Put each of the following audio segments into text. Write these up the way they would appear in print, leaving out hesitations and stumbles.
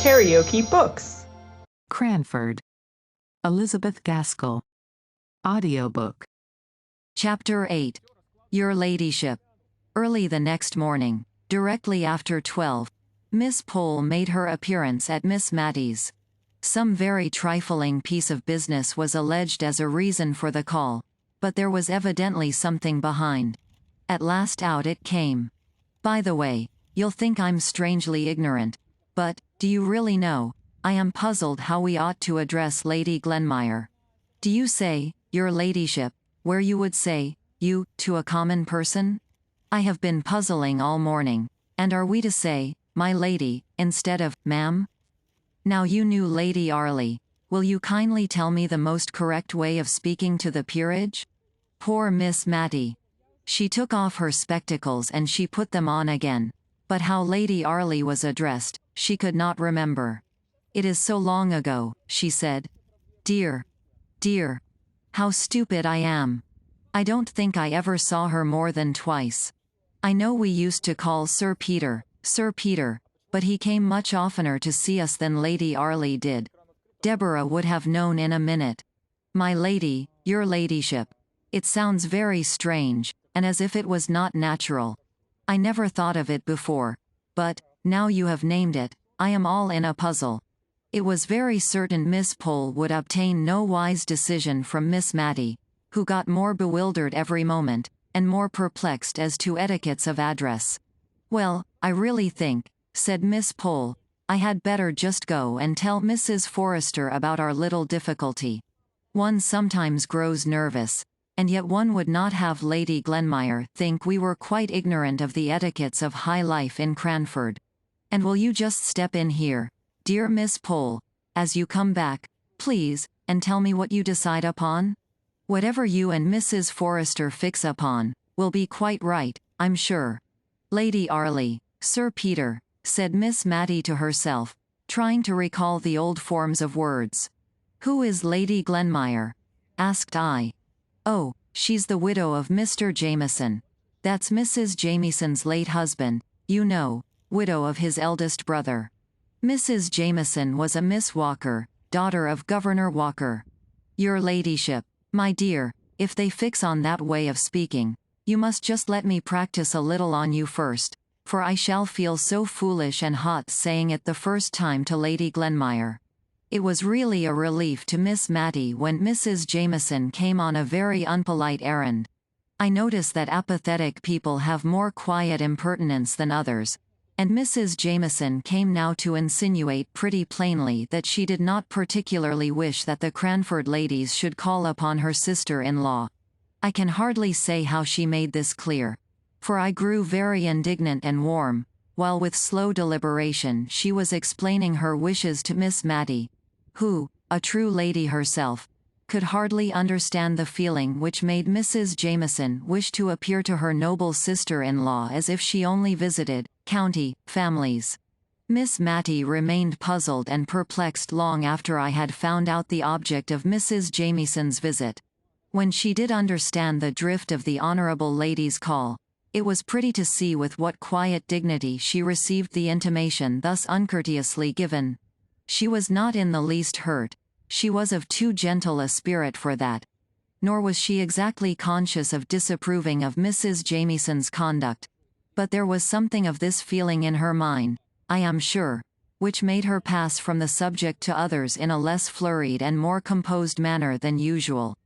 KaraokeBooks. Cranford. Elizabeth Gaskell. Audiobook. Chapter 8. Your Ladyship. Early the next morning, directly after 12, Miss Pole made her appearance at Miss Mattie's. Some very trifling piece of business was alleged as a reason for the call, but there was evidently something behind. At last out it came. By the way, you'll think I'm strangely ignorant, but, do you really know, I am puzzled how we ought to address Lady Glenmire. Do you say, your ladyship, where you would say, you, to a common person? I have been puzzling all morning, and are we to say, my lady, instead of, ma'am? Now you knew Lady Arley, will you kindly tell me the most correct way of speaking to the peerage? Poor Miss Mattie. She took off her spectacles and she put them on again, but how Lady Arley was addressed, she could not remember. It is so long ago, she said. Dear, dear, how stupid I am. I don't think I ever saw her more than twice. I know we used to call Sir Peter, but he came much oftener to see us than Lady Arley did. Deborah would have known in a minute. My lady, your ladyship. It sounds very strange, and as if it was not natural. I never thought of it before, but, now you have named it, I am all in a puzzle. It was very certain Miss Pole would obtain no wise decision from Miss Mattie, who got more bewildered every moment, and more perplexed as to etiquettes of address. Well, I really think, said Miss Pole, I had better just go and tell Mrs. Forrester about our little difficulty. One sometimes grows nervous, and yet one would not have Lady Glenmire think we were quite ignorant of the etiquettes of high life in Cranford. And will you just step in here, dear Miss Pole, as you come back, please, and tell me what you decide upon? Whatever you and Mrs. Forrester fix upon, will be quite right, I'm sure. Lady Arley, Sir Peter, said Miss Mattie to herself, trying to recall the old forms of words. Who is Lady Glenmire? Asked I. Oh, she's the widow of Mr. Jameson. That's Mrs. Jameson's late husband, you know, widow of his eldest brother. Mrs. Jameson was a Miss Walker, daughter of Governor Walker. Your ladyship, my dear, if they fix on that way of speaking, you must just let me practice a little on you first, for I shall feel so foolish and hot saying it the first time to Lady Glenmire. It was really a relief to Miss Mattie when Mrs. Jameson came on a very unpolite errand. I notice that apathetic people have more quiet impertinence than others, and Mrs. Jameson came now to insinuate pretty plainly that she did not particularly wish that the Cranford ladies should call upon her sister-in-law. I can hardly say how she made this clear, for I grew very indignant and warm, while with slow deliberation she was explaining her wishes to Miss Mattie, who, a true lady herself, could hardly understand the feeling which made Mrs. Jameson wish to appear to her noble sister-in-law as if she only visited county families. Miss Mattie remained puzzled and perplexed long after I had found out the object of Mrs. Jameson's visit. When she did understand the drift of the honorable lady's call, it was pretty to see with what quiet dignity she received the intimation thus uncourteously given. She was not in the least hurt, she was of too gentle a spirit for that. Nor was she exactly conscious of disapproving of Mrs. Jameson's conduct. But there was something of this feeling in her mind, I am sure, which made her pass from the subject to others in a less flurried and more composed manner than usual.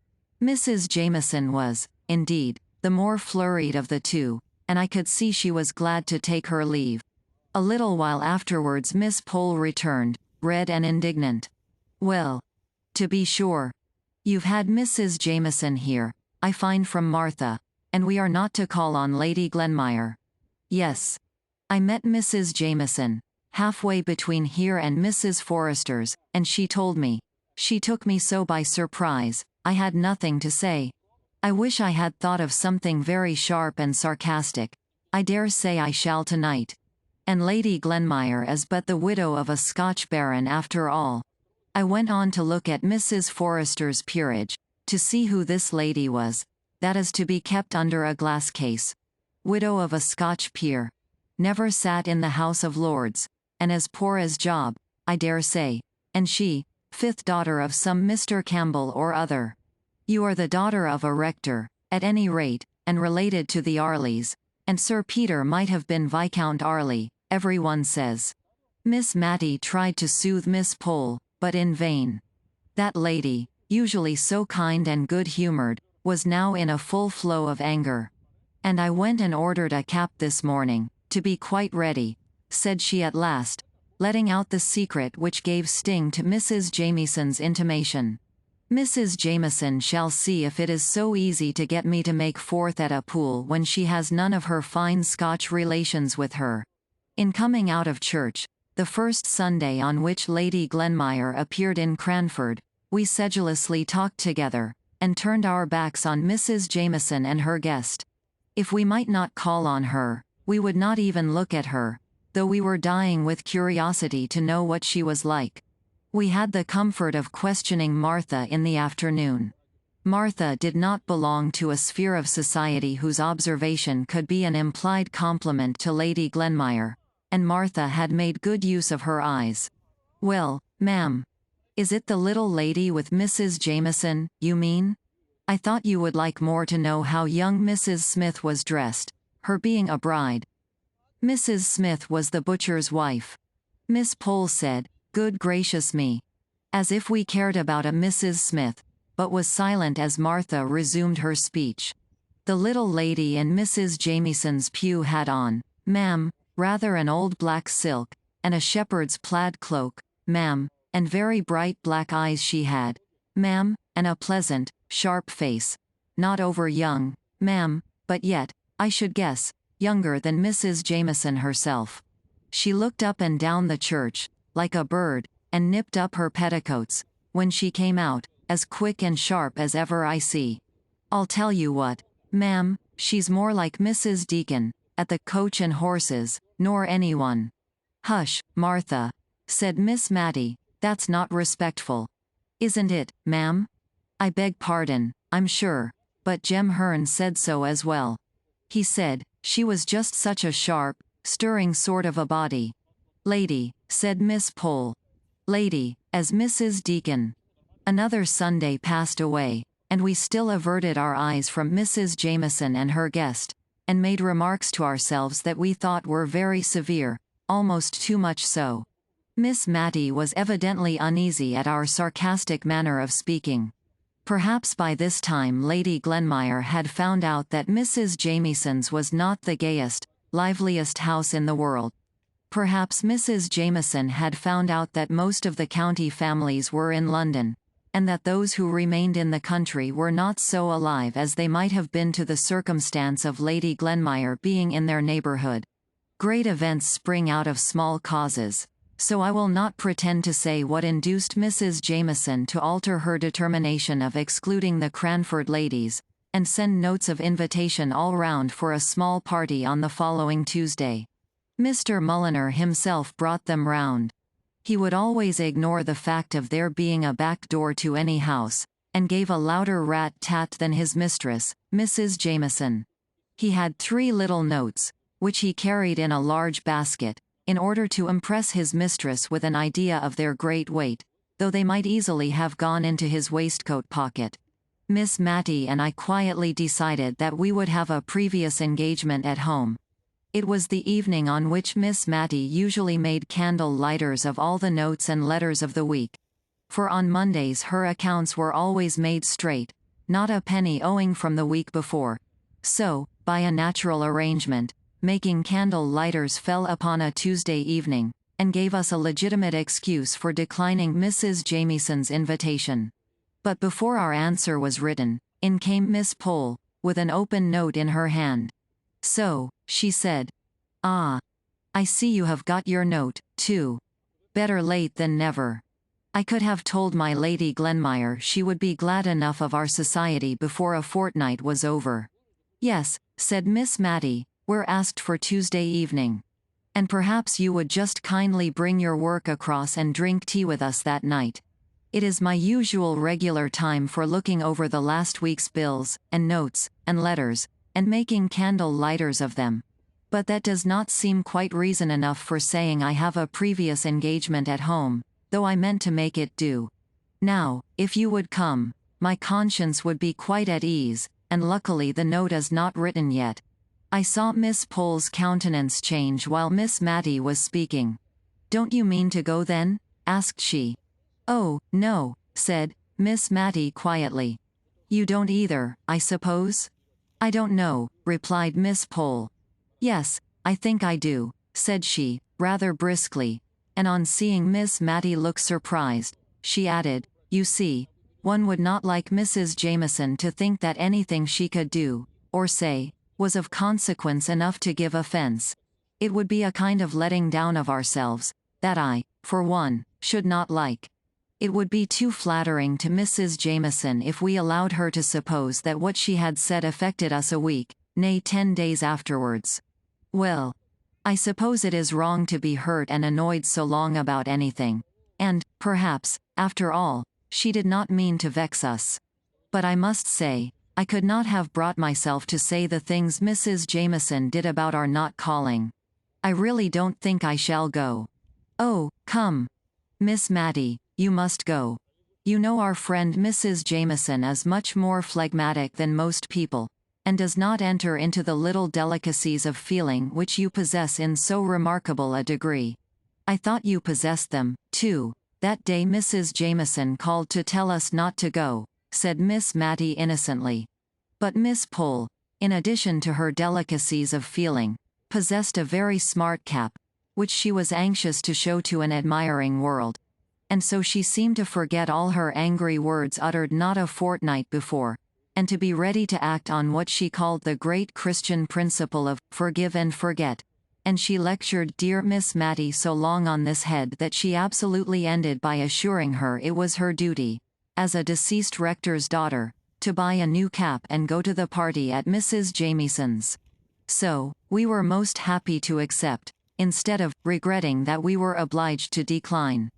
Mrs. Jameson was, indeed, the more flurried of the two, and I could see she was glad to take her leave. A little while afterwards Miss Pole returned, red and indignant. Well, to be sure. You've had Mrs. Jameson here, I find from Martha, and we are not to call on Lady Glenmire. Yes. I met Mrs. Jameson, halfway between here and Mrs. Forrester's, and she told me. She took me so by surprise, I had nothing to say. I wish I had thought of something very sharp and sarcastic. I dare say I shall tonight. And Lady Glenmire is but the widow of a Scotch baron after all. I went on to look at Mrs. Forrester's peerage, to see who this lady was, that is to be kept under a glass case. Widow of a Scotch peer. Never sat in the House of Lords, and as poor as Job. I dare say. And she, fifth daughter of some Mr. Campbell or other. You are the daughter of a rector, at any rate, and related to the Arleys, and Sir Peter might have been Viscount Arley, everyone says. Miss Matty tried to soothe Miss Pole, but in vain. That lady, usually so kind and good-humoured, was now in a full flow of anger. And I went and ordered a cap this morning, to be quite ready, said she at last, letting out the secret which gave sting to Mrs. Jamieson's intimation. Mrs. Jamieson shall see if it is so easy to get me to make forth at a pool when she has none of her fine Scotch relations with her. In coming out of church, the first Sunday on which Lady Glenmire appeared in Cranford, we sedulously talked together, and turned our backs on Mrs. Jamieson and her guest. If we might not call on her, we would not even look at her, though we were dying with curiosity to know what she was like. We had the comfort of questioning Martha in the afternoon. Martha did not belong to a sphere of society whose observation could be an implied compliment to Lady Glenmire, and Martha had made good use of her eyes. "Well, ma'am. Is it the little lady with Mrs. Jamieson, you mean? I thought you would like more to know how young Mrs. Smith was dressed, her being a bride." Mrs. Smith was the butcher's wife. Miss Pole said, "Good gracious me." As if we cared about a Mrs. Smith, but was silent as Martha resumed her speech. The little lady in Mrs. Jamieson's pew had on, ma'am, rather an old black silk, and a shepherd's plaid cloak, ma'am, and very bright black eyes she had, ma'am, and a pleasant, sharp face. Not over young, ma'am, but yet, I should guess, younger than Mrs. Jamieson herself. She looked up and down the church, like a bird, and nipped up her petticoats, when she came out, as quick and sharp as ever I see. I'll tell you what, ma'am, she's more like Mrs. Deacon, at the Coach and Horses, nor anyone. Hush, Martha, said Miss Matty, that's not respectful. Isn't it, ma'am? I beg pardon, I'm sure, but Jem Hearn said so as well. He said, she was just such a sharp, stirring sort of a body. Lady, said Miss Pole. Lady, as Mrs. Deacon. Another Sunday passed away, and we still averted our eyes from Mrs. Jamieson and her guest, and made remarks to ourselves that we thought were very severe, almost too much so. Miss Matty was evidently uneasy at our sarcastic manner of speaking. Perhaps by this time Lady Glenmire had found out that Mrs. Jamieson's was not the gayest, liveliest house in the world. Perhaps Mrs. Jamieson had found out that most of the county families were in London, and that those who remained in the country were not so alive as they might have been to the circumstance of Lady Glenmire being in their neighbourhood. Great events spring out of small causes, so I will not pretend to say what induced Mrs. Jamieson to alter her determination of excluding the Cranford ladies, and send notes of invitation all round for a small party on the following Tuesday. Mr. Mulliner himself brought them round. He would always ignore the fact of there being a back door to any house, and gave a louder rat-tat than his mistress, Mrs. Jamieson. He had 3 little notes, which he carried in a large basket, in order to impress his mistress with an idea of their great weight, though they might easily have gone into his waistcoat pocket. Miss Matty and I quietly decided that we would have a previous engagement at home. It was the evening on which Miss Matty usually made candle lighters of all the notes and letters of the week. For on Mondays her accounts were always made straight, not a penny owing from the week before. So, by a natural arrangement, making candle lighters fell upon a Tuesday evening, and gave us a legitimate excuse for declining Mrs. Jamieson's invitation. But before our answer was written, in came Miss Pole, with an open note in her hand. "So," she said. "Ah. I see you have got your note, too. Better late than never. I could have told my Lady Glenmire she would be glad enough of our society before a fortnight was over." "Yes," said Miss Matty, "we're asked for Tuesday evening. And perhaps you would just kindly bring your work across and drink tea with us that night. It is my usual regular time for looking over the last week's bills, and notes, and letters, and making candle lighters of them. But that does not seem quite reason enough for saying I have a previous engagement at home. though I meant to make it do. Now, if you would come, my conscience would be quite at ease, and luckily the note is not written yet." I saw Miss Pole's countenance change while Miss Matty was speaking. "Don't you mean to go then?" asked she. "Oh, no," said Miss Matty quietly. "You don't either, I suppose?" "I don't know," replied Miss Pole. "Yes, I think I do," said she, rather briskly, and on seeing Miss Matty look surprised, she added, "You see, one would not like Mrs. Jameson to think that anything she could do, or say, was of consequence enough to give offense. It would be a kind of letting down of ourselves, that I, for one, should not like. It would be too flattering to Mrs. Jameson if we allowed her to suppose that what she had said affected us a week, nay 10 days afterwards. Well, I suppose it is wrong to be hurt and annoyed so long about anything, and, perhaps, after all, she did not mean to vex us. But I must say, I could not have brought myself to say the things Mrs. Jameson did about our not calling. I really don't think I shall go." "Oh, come. Miss Matty, you must go. You know our friend Mrs. Jameson is much more phlegmatic than most people, and does not enter into the little delicacies of feeling which you possess in so remarkable a degree. I thought you possessed them, too, that day Mrs. Jameson called to tell us not to go," said Miss Matty innocently. But Miss Pole, in addition to her delicacies of feeling, possessed a very smart cap, which she was anxious to show to an admiring world, and so she seemed to forget all her angry words uttered not a fortnight before, and to be ready to act on what she called the great Christian principle of forgive and forget, and she lectured dear Miss Matty so long on this head that she absolutely ended by assuring her it was her duty, as a deceased rector's daughter, to buy a new cap and go to the party at Mrs. Jameson's. So, we were most happy to accept, instead of regretting that we were obliged to decline.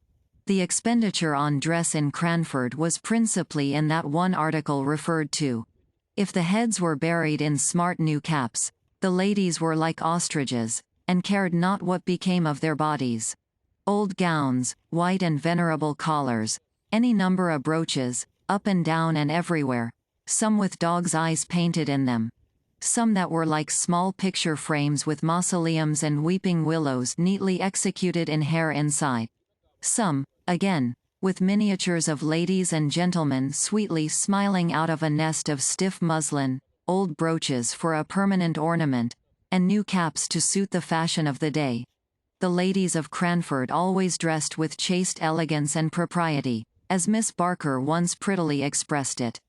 The expenditure on dress in Cranford was principally in that one article referred to. If the heads were buried in smart new caps, the ladies were like ostriches, and cared not what became of their bodies. Old gowns, white and venerable collars, any number of brooches, up and down and everywhere, some with dogs' eyes painted in them, some that were like small picture frames with mausoleums and weeping willows neatly executed in hair inside. Some, again, with miniatures of ladies and gentlemen sweetly smiling out of a nest of stiff muslin, old brooches for a permanent ornament, and new caps to suit the fashion of the day. The ladies of Cranford always dressed with chaste elegance and propriety, as Miss Barker once prettily expressed it.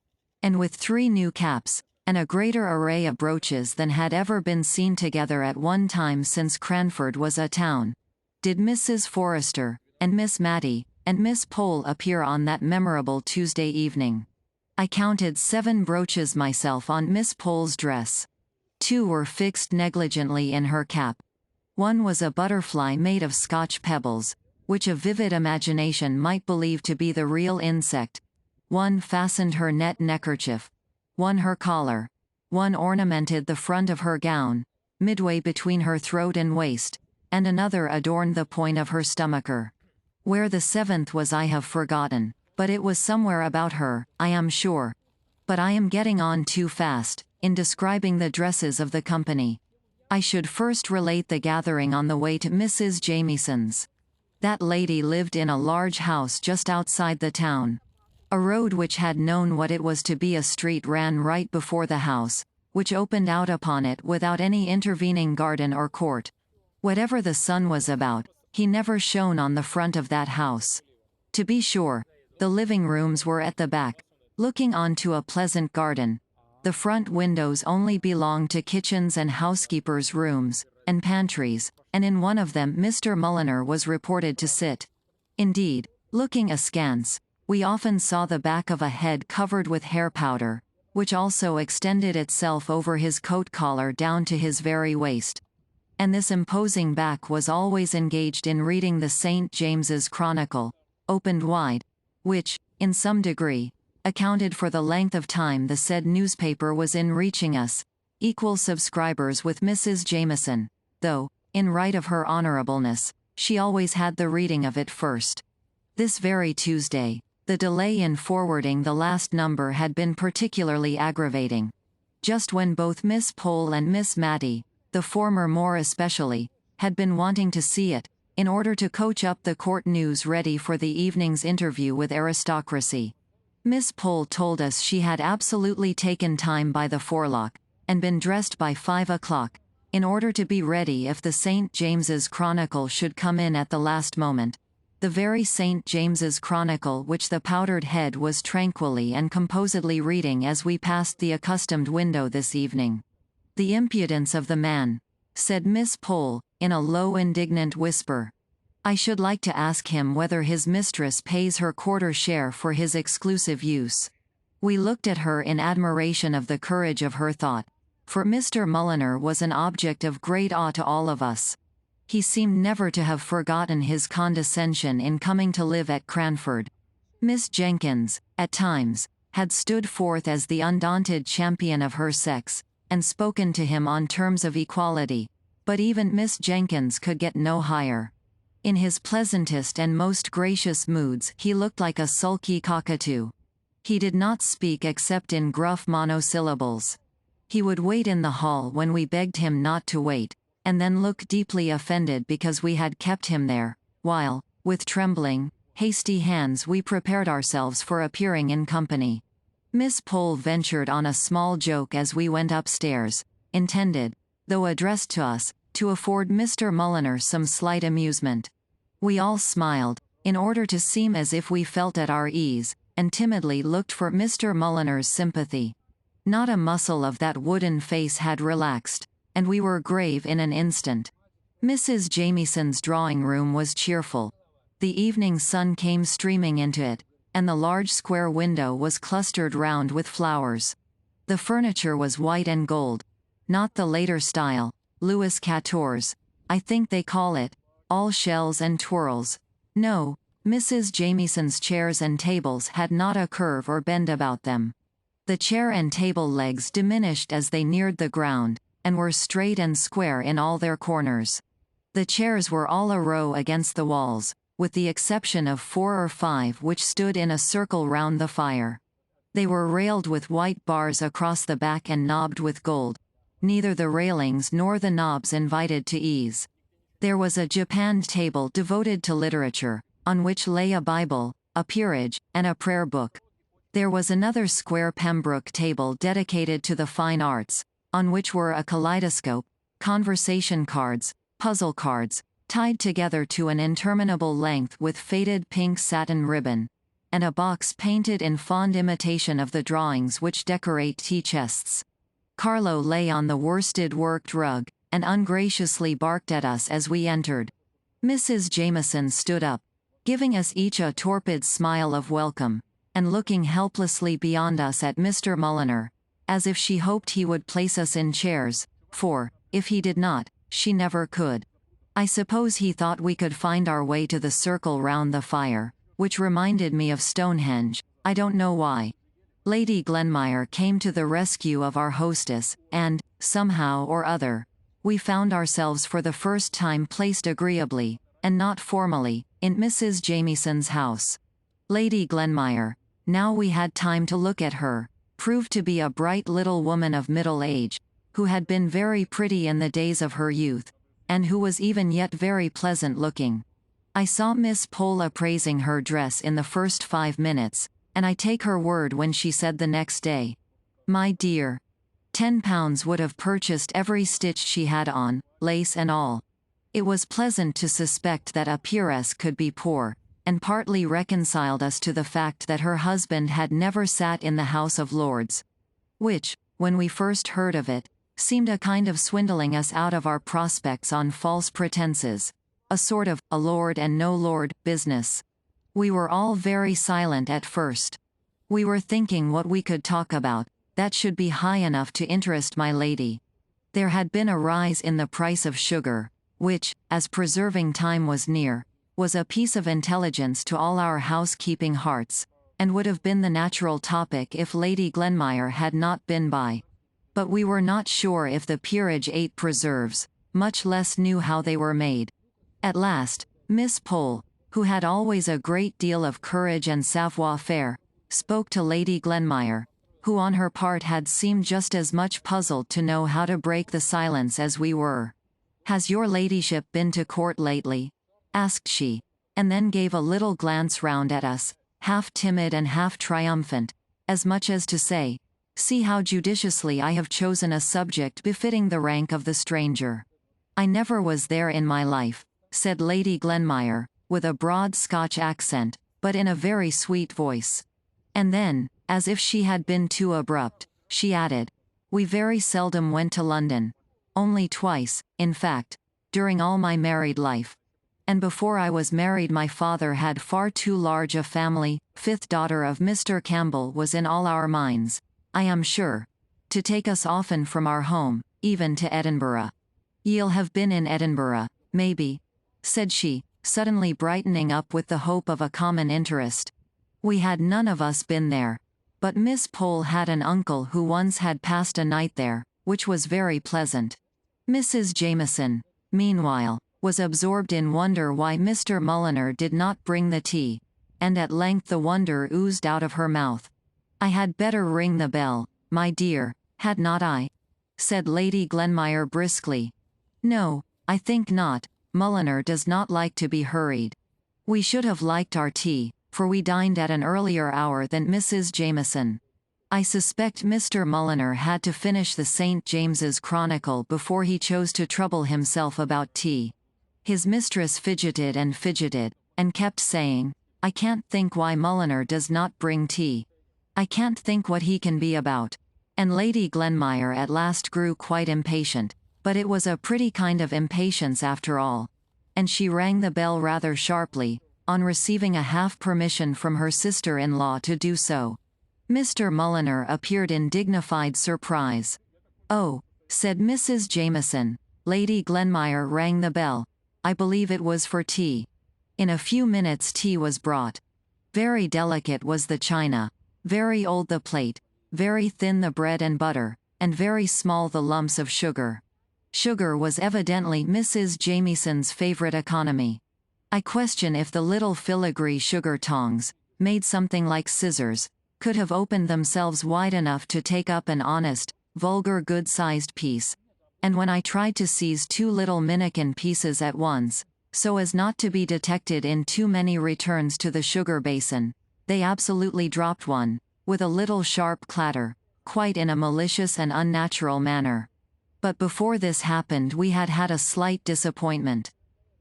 And with 3 new caps, and a greater array of brooches than had ever been seen together at one time since Cranford was a town, did Mrs. Forrester, and Miss Matty, and Miss Pole appear on that memorable Tuesday evening. I counted 7 brooches myself on Miss Pole's dress. 2 were fixed negligently in her cap. One was a butterfly made of Scotch pebbles, which a vivid imagination might believe to be the real insect. One fastened her net neckerchief. One her collar. One ornamented the front of her gown, midway between her throat and waist, and another adorned the point of her stomacher. Where the 7th was I have forgotten, but it was somewhere about her, I am sure. But I am getting on too fast, in describing the dresses of the company. I should first relate the gathering on the way to Mrs. Jamieson's. That lady lived in a large house just outside the town. A road which had known what it was to be a street ran right before the house, which opened out upon it without any intervening garden or court. Whatever the sun was about, he never shone on the front of that house. To be sure, the living rooms were at the back, looking on to a pleasant garden. The front windows only belonged to kitchens and housekeepers' rooms, and pantries, and in one of them Mr. Mulliner was reported to sit. Indeed, looking askance, we often saw the back of a head covered with hair powder, which also extended itself over his coat collar down to his very waist. And this imposing back was always engaged in reading the St. James's Chronicle, opened wide, which, in some degree, accounted for the length of time the said newspaper was in reaching us, equal subscribers with Mrs. Jameson, though, in right of her honorableness, she always had the reading of it first. This very Tuesday, the delay in forwarding the last number had been particularly aggravating. Just when both Miss Pole and Miss Matty, the former more especially, had been wanting to see it, in order to coach up the court news ready for the evening's interview with aristocracy. Miss Pole told us she had absolutely taken time by the forelock, and been dressed by 5 o'clock, in order to be ready if the St. James's Chronicle should come in at the last moment. The very St. James's Chronicle which the powdered head was tranquilly and composedly reading as we passed the accustomed window this evening. "The impudence of the man," said Miss Pole, in a low indignant whisper. "I should like to ask him whether his mistress pays her quarter share for his exclusive use." We looked at her in admiration of the courage of her thought, for Mr. Mulliner was an object of great awe to all of us. He seemed never to have forgotten his condescension in coming to live at Cranford. Miss Jenkins, at times, had stood forth as the undaunted champion of her sex, and spoken to him on terms of equality, but even Miss Jenkins could get no higher. In his pleasantest and most gracious moods he looked like a sulky cockatoo. He did not speak except in gruff monosyllables. He would wait in the hall when we begged him not to wait, and then look deeply offended because we had kept him there, while, with trembling, hasty hands we prepared ourselves for appearing in company. Miss Pole ventured on a small joke as we went upstairs, intended, though addressed to us, to afford Mr. Mulliner some slight amusement. We all smiled, in order to seem as if we felt at our ease, and timidly looked for Mr. Mulliner's sympathy. Not a muscle of that wooden face had relaxed, and we were grave in an instant. Mrs. Jamieson's drawing-room was cheerful. The evening sun came streaming into it, and the large square window was clustered round with flowers. The furniture was white and gold, not the later style, Louis XIV's, I think they call it, all shells and twirls. No, Mrs. Jamieson's chairs and tables had not a curve or bend about them. The chair and table legs diminished as they neared the ground, and were straight and square in all their corners. The chairs were all a row against the walls, with the exception of 4 or 5 which stood in a circle round the fire. They were railed with white bars across the back and knobbed with gold. Neither the railings nor the knobs invited to ease. There was a japanned table devoted to literature, on which lay a Bible, a peerage, and a prayer book. There was another square Pembroke table dedicated to the fine arts, on which were a kaleidoscope, conversation cards, puzzle cards, tied together to an interminable length with faded pink satin ribbon, and a box painted in fond imitation of the drawings which decorate tea-chests. Carlo lay on the worsted worked rug, and ungraciously barked at us as we entered. Mrs. Jamieson stood up, giving us each a torpid smile of welcome, and looking helplessly beyond us at Mr. Mulliner, as if she hoped he would place us in chairs, for, if he did not, she never could. I suppose he thought we could find our way to the circle round the fire, which reminded me of Stonehenge, I don't know why. Lady Glenmire came to the rescue of our hostess, and, somehow or other, we found ourselves for the first time placed agreeably, and not formally, in Mrs. Jamieson's house. Lady Glenmire, now we had time to look at her, proved to be a bright little woman of middle age, who had been very pretty in the days of her youth, and who was even yet very pleasant-looking. I saw Miss Pole appraising her dress in the first 5 minutes, and I take her word when she said the next day, "My dear, £10 would have purchased every stitch she had on, lace and all." It was pleasant to suspect that a peeress could be poor, and partly reconciled us to the fact that her husband had never sat in the House of Lords, which, when we first heard of it, seemed a kind of swindling us out of our prospects on false pretenses, a sort of a lord and no lord business. We were all very silent at first. We were thinking what we could talk about, that should be high enough to interest my lady. There had been a rise in the price of sugar, which, as preserving time was near, was a piece of intelligence to all our housekeeping hearts, and would have been the natural topic if Lady Glenmire had not been by. But we were not sure if the peerage ate preserves, much less knew how they were made. At last, Miss Pole, who had always a great deal of courage and savoir-faire, spoke to Lady Glenmire, who on her part had seemed just as much puzzled to know how to break the silence as we were. "Has your ladyship been to court lately?" asked she, and then gave a little glance round at us, half timid and half triumphant, as much as to say, "See how judiciously I have chosen a subject befitting the rank of the stranger." "I never was there in my life," said Lady Glenmire, with a broad Scotch accent, but in a very sweet voice. And then, as if she had been too abrupt, she added, "We very seldom went to London. Only twice, in fact, during all my married life. And before I was married my father had far too large a family, fifth daughter of Mr. Campbell was in all our minds, I am sure, to take us often from our home, even to Edinburgh. Ye'll have been in Edinburgh, maybe," said she, suddenly brightening up with the hope of a common interest. "We had none of us been there. But Miss Pole had an uncle who once had passed a night there, which was very pleasant." Mrs. Jameson, meanwhile, was absorbed in wonder why Mr. Mulliner did not bring the tea, and at length the wonder oozed out of her mouth. "I had better ring the bell, my dear, had not I?" said Lady Glenmire briskly. "No, I think not. Mulliner does not like to be hurried. We should have liked our tea, for we dined at an earlier hour than Mrs. Jameson. I suspect Mr. Mulliner had to finish the St. James's Chronicle before he chose to trouble himself about tea. His mistress fidgeted, and kept saying, 'I can't think why Mulliner does not bring tea. I can't think what he can be about.' And Lady Glenmire at last grew quite impatient, but it was a pretty kind of impatience after all. And she rang the bell rather sharply, on receiving a half permission from her sister-in-law to do so. Mr. Mulliner appeared in dignified surprise. "Oh," said Mrs. Jameson, "Lady Glenmire rang the bell. I believe it was for tea." In a few minutes tea was brought. Very delicate was the china, very old the plate, very thin the bread and butter, and very small the lumps of sugar. Sugar was evidently Mrs. Jameson's favorite economy. I question if the little filigree sugar tongs, made something like scissors, could have opened themselves wide enough to take up an honest, vulgar good-sized piece. And when I tried to seize two little minikin pieces at once, so as not to be detected in too many returns to the sugar basin, they absolutely dropped one, with a little sharp clatter, quite in a malicious and unnatural manner. But before this happened we had had a slight disappointment.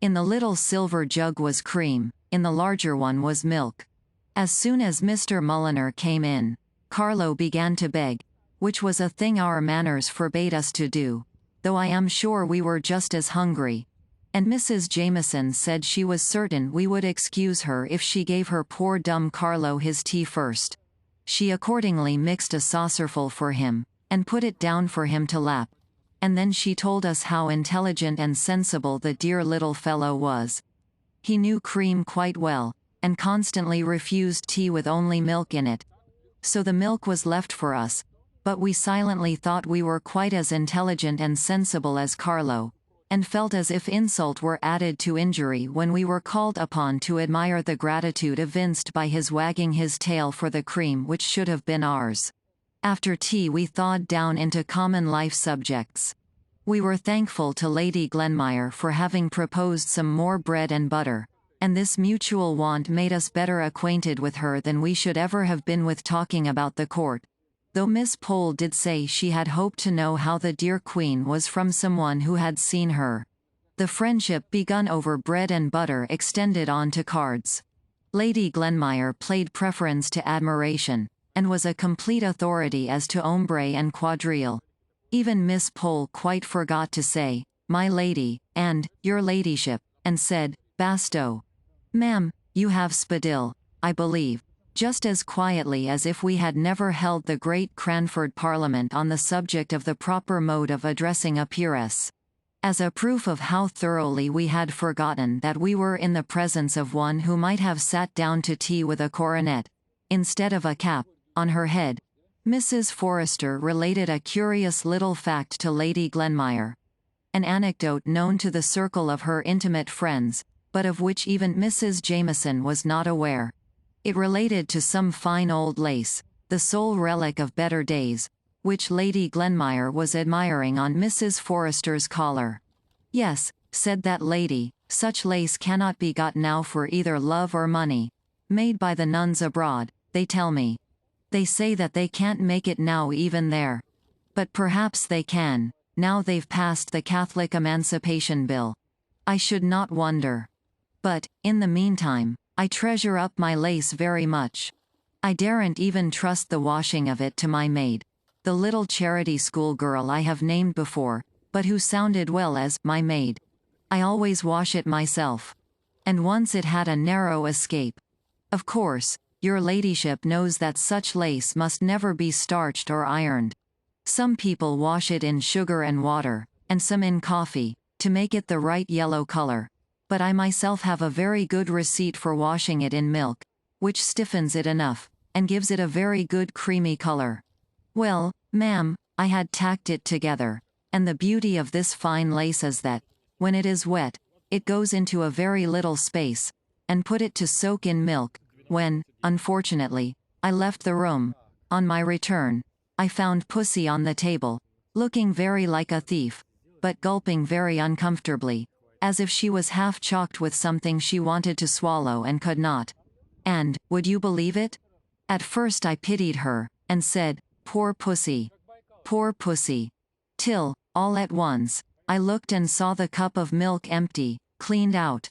In the little silver jug was cream, in the larger one was milk. As soon as Mr. Mulliner came in, Carlo began to beg, which was a thing our manners forbade us to do, though I am sure we were just as hungry. And Mrs. Jameson said she was certain we would excuse her if she gave her poor dumb Carlo his tea first. She accordingly mixed a saucerful for him, and put it down for him to lap. And then she told us how intelligent and sensible the dear little fellow was. He knew cream quite well, and constantly refused tea with only milk in it. So the milk was left for us, but we silently thought we were quite as intelligent and sensible as Carlo, and felt as if insult were added to injury when we were called upon to admire the gratitude evinced by his wagging his tail for the cream which should have been ours. After tea we thawed down into common life subjects. We were thankful to Lady Glenmire for having proposed some more bread and butter, and this mutual want made us better acquainted with her than we should ever have been with talking about the court, though Miss Pole did say she had hoped to know how the dear Queen was from someone who had seen her. The friendship begun over bread and butter extended on to cards. Lady Glenmire played preference to admiration, and was a complete authority as to ombre and quadrille. Even Miss Pole quite forgot to say, "My lady," and "Your ladyship," and said, "Basto. Ma'am, you have spadille, I believe," just as quietly as if we had never held the great Cranford Parliament on the subject of the proper mode of addressing a peeress. As a proof of how thoroughly we had forgotten that we were in the presence of one who might have sat down to tea with a coronet, instead of a cap, on her head, Mrs. Forrester related a curious little fact to Lady Glenmire. An anecdote known to the circle of her intimate friends, but of which even Mrs. Jameson was not aware. It related to some fine old lace, the sole relic of better days, which Lady Glenmire was admiring on Mrs. Forrester's collar. "Yes," said that lady, "such lace cannot be got now for either love or money. Made by the nuns abroad, they tell me. They say that they can't make it now even there. But perhaps they can, now they've passed the Catholic Emancipation Bill. I should not wonder. But, in the meantime, I treasure up my lace very much. I daren't even trust the washing of it to my maid, the little charity school girl I have named before, but who sounded well as my maid. I always wash it myself. And once it had a narrow escape. Of course, your ladyship knows that such lace must never be starched or ironed. Some people wash it in sugar and water, and some in coffee, to make it the right yellow color. But I myself have a very good receipt for washing it in milk, which stiffens it enough, and gives it a very good creamy color. Well, ma'am, I had tacked it together, and the beauty of this fine lace is that, when it is wet, it goes into a very little space, and put it to soak in milk. When, unfortunately, I left the room, on my return, I found Pussy on the table, looking very like a thief, but gulping very uncomfortably, as if she was half choked with something she wanted to swallow and could not. And, would you believe it? At first I pitied her, and said, "Poor Pussy. Poor Pussy." Till, all at once, I looked and saw the cup of milk empty, cleaned out.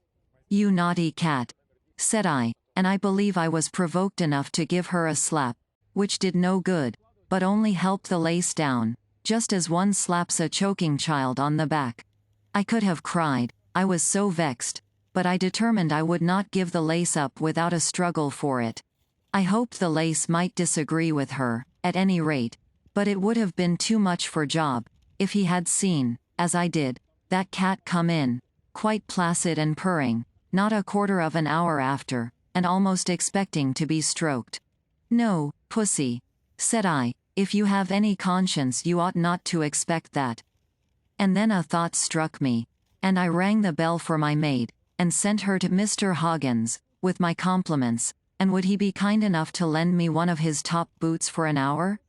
"You naughty cat," said I, and I believe I was provoked enough to give her a slap, which did no good, but only helped the lace down, just as one slaps a choking child on the back. I could have cried, I was so vexed, but I determined I would not give the lace up without a struggle for it. I hoped the lace might disagree with her, at any rate, but it would have been too much for Job, if he had seen, as I did, that cat come in, quite placid and purring, not a quarter of an hour after, and almost expecting to be stroked. "No, Pussy," said I, "if you have any conscience you ought not to expect that." And then a thought struck me, and I rang the bell for my maid, and sent her to Mr. Hoggins, with my compliments, and would he be kind enough to lend me one of his top boots for an hour?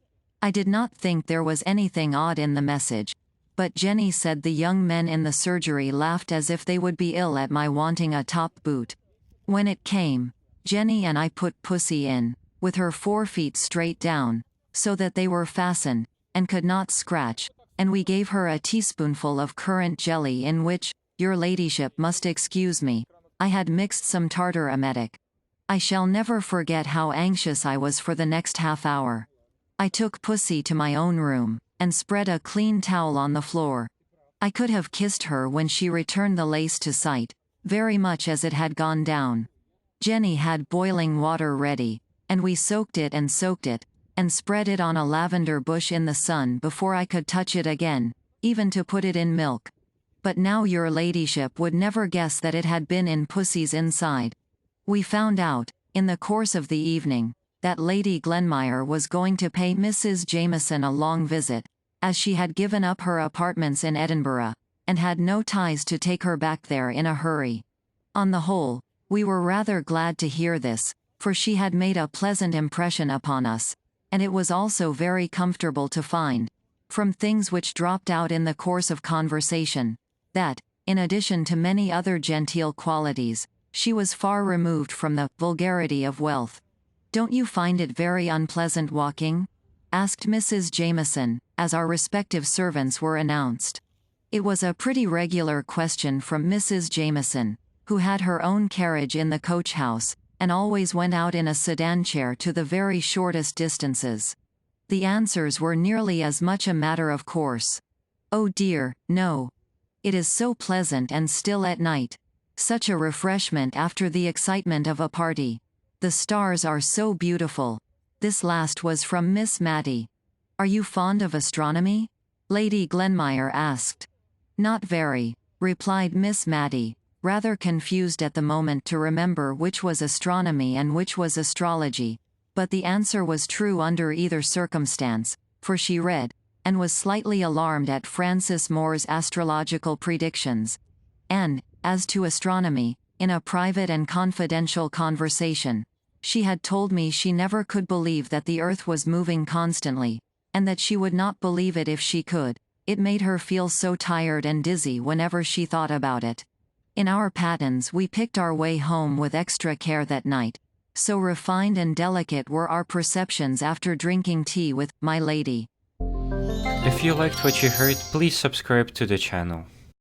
I did not think there was anything odd in the message, but Jenny said the young men in the surgery laughed as if they would be ill at my wanting a top boot. When it came, Jenny and I put Pussy in, with her 4 feet straight down, so that they were fastened, and could not scratch, and we gave her a teaspoonful of currant jelly in which, your ladyship must excuse me, I had mixed some tartar emetic. I shall never forget how anxious I was for the next half hour. I took Pussy to my own room, and spread a clean towel on the floor. I could have kissed her when she returned the lace to sight, very much as it had gone down. Jenny had boiling water ready, and we soaked it, and spread it on a lavender bush in the sun before I could touch it again, even to put it in milk. But now your ladyship would never guess that it had been in Pussy's inside. We found out, in the course of the evening, that Lady Glenmire was going to pay Mrs. Jameson a long visit, as she had given up her apartments in Edinburgh, and had no ties to take her back there in a hurry. On the whole, we were rather glad to hear this, for she had made a pleasant impression upon us, and it was also very comfortable to find, from things which dropped out in the course of conversation, that, in addition to many other genteel qualities, she was far removed from the vulgarity of wealth. "Don't you find it very unpleasant walking?" asked Mrs. Jameson, as our respective servants were announced. It was a pretty regular question from Mrs. Jameson, who had her own carriage in the coach-house, and always went out in a sedan chair to the very shortest distances. The answers were nearly as much a matter of course. "Oh dear, no. It is so pleasant and still at night. Such a refreshment after the excitement of a party. The stars are so beautiful." This last was from Miss Matty. "Are you fond of astronomy?" Lady Glenmire asked. "Not very," replied Miss Matty, rather confused at the moment to remember which was astronomy and which was astrology, but the answer was true under either circumstance, for she read, and was slightly alarmed at Francis Moore's astrological predictions. And, as to astronomy, in a private and confidential conversation. She had told me she never could believe that the earth was moving constantly, and that she would not believe it if she could. It made her feel so tired and dizzy whenever she thought about it. In our Pattons we picked our way home with extra care that night. So refined and delicate were our perceptions after drinking tea with my lady. If you liked what you heard, please subscribe to the channel.